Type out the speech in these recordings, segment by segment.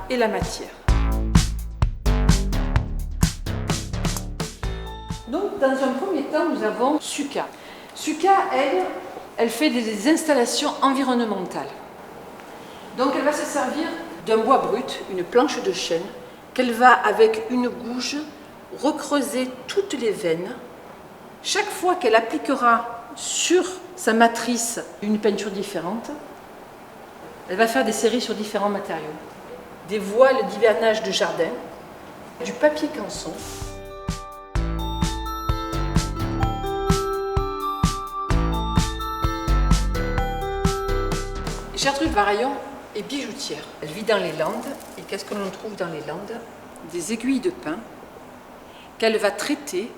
et la matière. Donc, dans un premier temps, nous avons Suka. Suka, elle fait des installations environnementales. Donc, elle va se servir d'un bois brut, une planche de chêne, qu'elle va, avec une gouge, recreuser toutes les veines. Chaque fois qu'elle appliquera sur sa matrice une peinture différente, elle va faire des séries sur différents matériaux. Des voiles d'hivernage de jardin, du papier canson. Gertrude Varaillon est bijoutière. Elle vit dans les Landes. Et qu'est-ce que l'on trouve dans les Landes? Des aiguilles de pin qu'elle va traiter,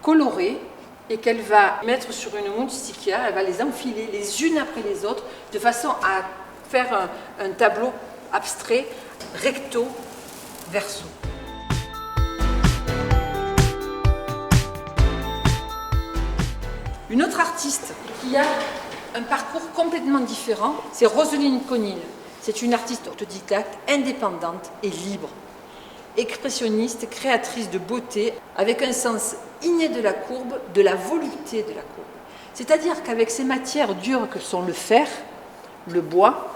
colorer et qu'elle va mettre sur une moustiquaire. Elle va les enfiler les unes après les autres de façon à faire un tableau abstrait, recto, verso. Une autre artiste qui a un parcours complètement différent, c'est Roseline Conil. C'est une artiste autodidacte, indépendante et libre. Expressionniste, créatrice de beauté, avec un sens inné de la courbe, de la volupté de la courbe. C'est-à-dire qu'avec ces matières dures que sont le fer, le bois,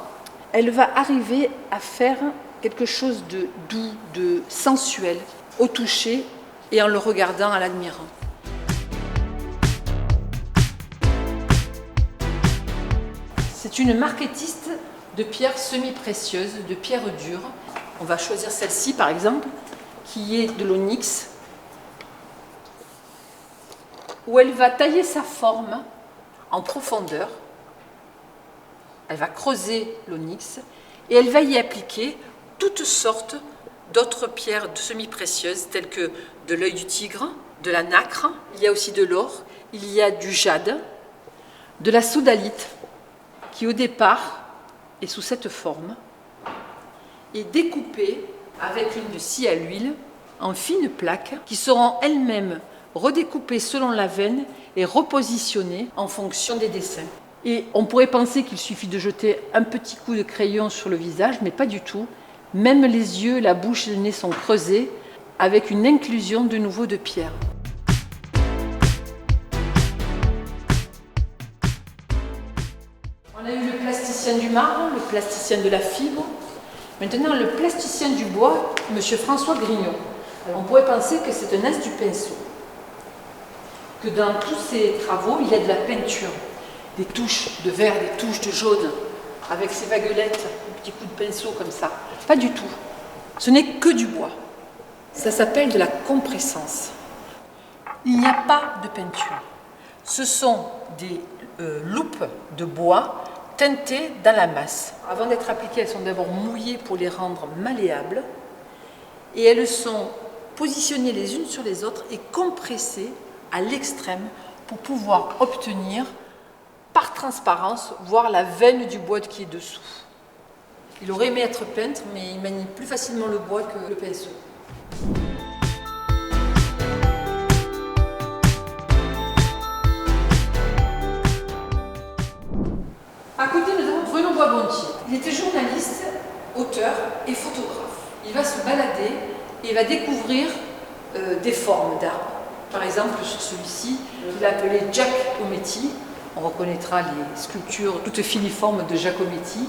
elle va arriver à faire quelque chose de doux, de sensuel, au toucher et en le regardant, en l'admirant. C'est une markettiste de pierres semi-précieuses, de pierres dures. On va choisir celle-ci par exemple, qui est de l'onyx, où elle va tailler sa forme en profondeur. Elle va creuser l'onyx et elle va y appliquer toutes sortes d'autres pierres semi-précieuses, telles que de l'œil du tigre, de la nacre, il y a aussi de l'or, il y a du jade, de la sodalite, qui au départ est sous cette forme, et découpée avec une scie à l'huile en fines plaques qui seront elles-mêmes redécoupées selon la veine et repositionnées en fonction des dessins. Et on pourrait penser qu'il suffit de jeter un petit coup de crayon sur le visage, mais pas du tout. Même les yeux, la bouche et le nez sont creusés avec une inclusion de nouveau de pierre. On a eu le plasticien du marbre, le plasticien de la fibre. Maintenant, le plasticien du bois, M. François Grignon. Alors, on pourrait penser que c'est un as du pinceau, que dans tous ses travaux, il y a de la peinture, des touches de vert, des touches de jaune, avec ses vaguelettes, un petit coup de pinceau comme ça. Pas du tout. Ce n'est que du bois. Ça s'appelle de la compressance. Il n'y a pas de peinture. Ce sont des loupes de bois teintées dans la masse. Avant d'être appliquées, elles sont d'abord mouillées pour les rendre malléables et elles sont positionnées les unes sur les autres et compressées à l'extrême pour pouvoir obtenir, par transparence, voir la veine du bois qui est dessous. Il aurait aimé être peintre, mais il manie plus facilement le bois que le pinceau. À côté, nous avons Bruno Bois-Bontier. Il était journaliste, auteur et photographe. Il va se balader et va découvrir des formes d'arbres. Par exemple, sur celui-ci, qu'il a appelé Giacometti. On reconnaîtra les sculptures toutes filiformes de Giacometti.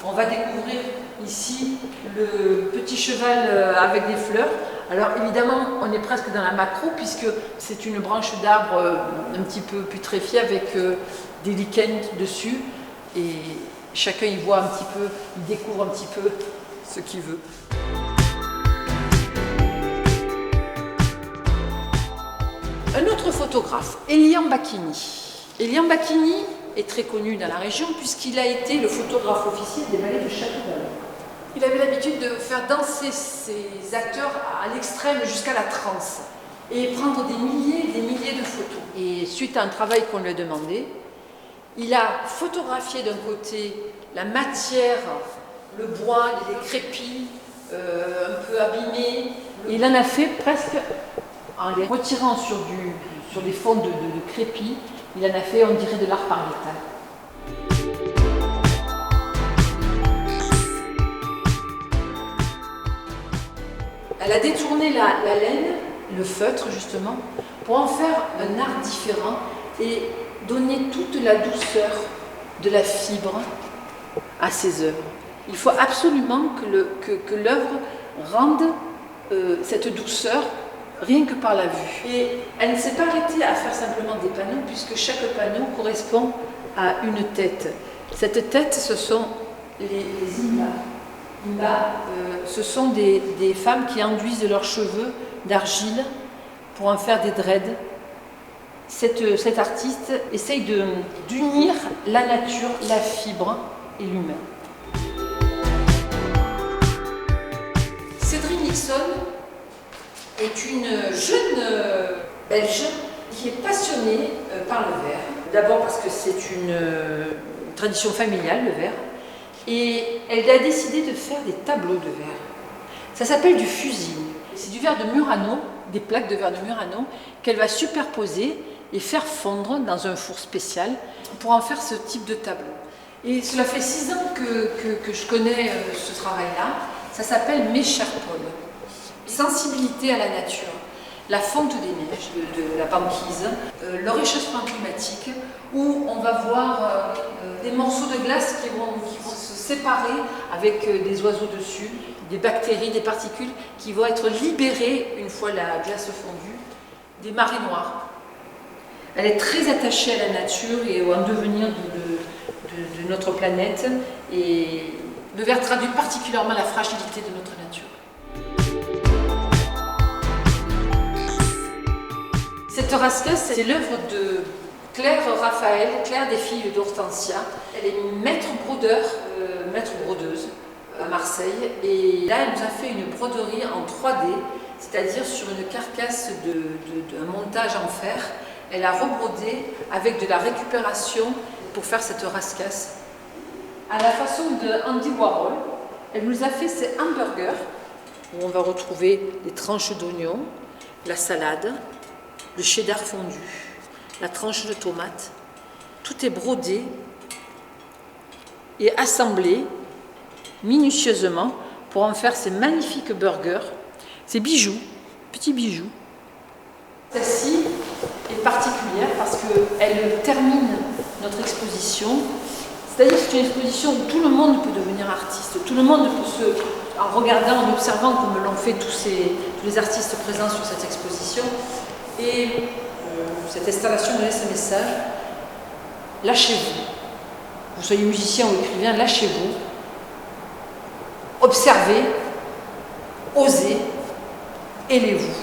On va découvrir ici le petit cheval avec des fleurs. Alors évidemment, on est presque dans la macro puisque c'est une branche d'arbre un petit peu putréfiée avec des lichens dessus. Et chacun y voit un petit peu, il découvre un petit peu ce qu'il veut. Un autre photographe, Elian Bacchini. Elian Bacchini est très connu dans la région puisqu'il a été le photographe officiel des ballets de Château-Vallée. Il avait l'habitude de faire danser ses acteurs à l'extrême jusqu'à la transe et prendre des milliers de photos. Et suite à un travail qu'on lui a demandé, il a photographié d'un côté la matière, le bois, les crépis, un peu abîmés. Il en a fait presque, en les retirant sur des fonds de crépis, il en a fait, on dirait, de l'art pariétal. Elle a détourné la laine, le feutre justement, pour en faire un art différent et donner toute la douceur de la fibre à ses œuvres. Il faut absolument que l'œuvre rende cette douceur rien que par la vue. Et elle ne s'est pas arrêtée à faire simplement des panneaux, puisque chaque panneau correspond à une tête. Cette tête, ce sont les Imba. Ce sont des femmes qui enduisent leurs cheveux d'argile pour en faire des dreads. Cet artiste essaye d'unir la nature, la fibre et l'humain. Cédric Nixon est une jeune Belge qui est passionnée par le verre. D'abord parce que c'est une tradition familiale, le verre. Et elle a décidé de faire des tableaux de verre. Ça s'appelle du fusing. C'est du verre de Murano, des plaques de verre de Murano, qu'elle va superposer et faire fondre dans un four spécial pour en faire ce type de tableau. Et cela fait 6 ans que je connais ce travail-là. Ça s'appelle Mes chers Paul. Sensibilité à la nature, la fonte des neiges, de la banquise, le réchauffement climatique, où on va voir des morceaux de glace qui vont se séparer avec des oiseaux dessus, des bactéries, des particules qui vont être libérées une fois la glace fondue, des marées noires. Elle est très attachée à la nature et au devenir de notre planète, et le verre traduit particulièrement la fragilité de notre nature. Cette rascasse, c'est l'œuvre de Claire Raphaël, Claire des filles d'Hortensia. Elle est maître brodeur, maître brodeuse à Marseille, et là elle nous a fait une broderie en 3D, c'est-à-dire sur une carcasse d'un montage en fer. Elle a rebrodé avec de la récupération pour faire cette rascasse. À la façon de Andy Warhol, elle nous a fait ces hamburgers où on va retrouver les tranches d'oignons, la salade, le cheddar fondu, la tranche de tomate. Tout est brodé et assemblé minutieusement pour en faire ces magnifiques burgers, ces bijoux, petits bijoux. Celle-ci est particulière parce qu'elle termine notre exposition. C'est-à-dire que c'est une exposition où tout le monde peut devenir artiste. Tout le monde peut en regardant, en observant comme l'ont fait tous les artistes présents sur cette exposition. Et cette installation me laisse un message. Lâchez-vous. Vous soyez musicien ou écrivain, lâchez-vous. Observez, osez, aimez-vous.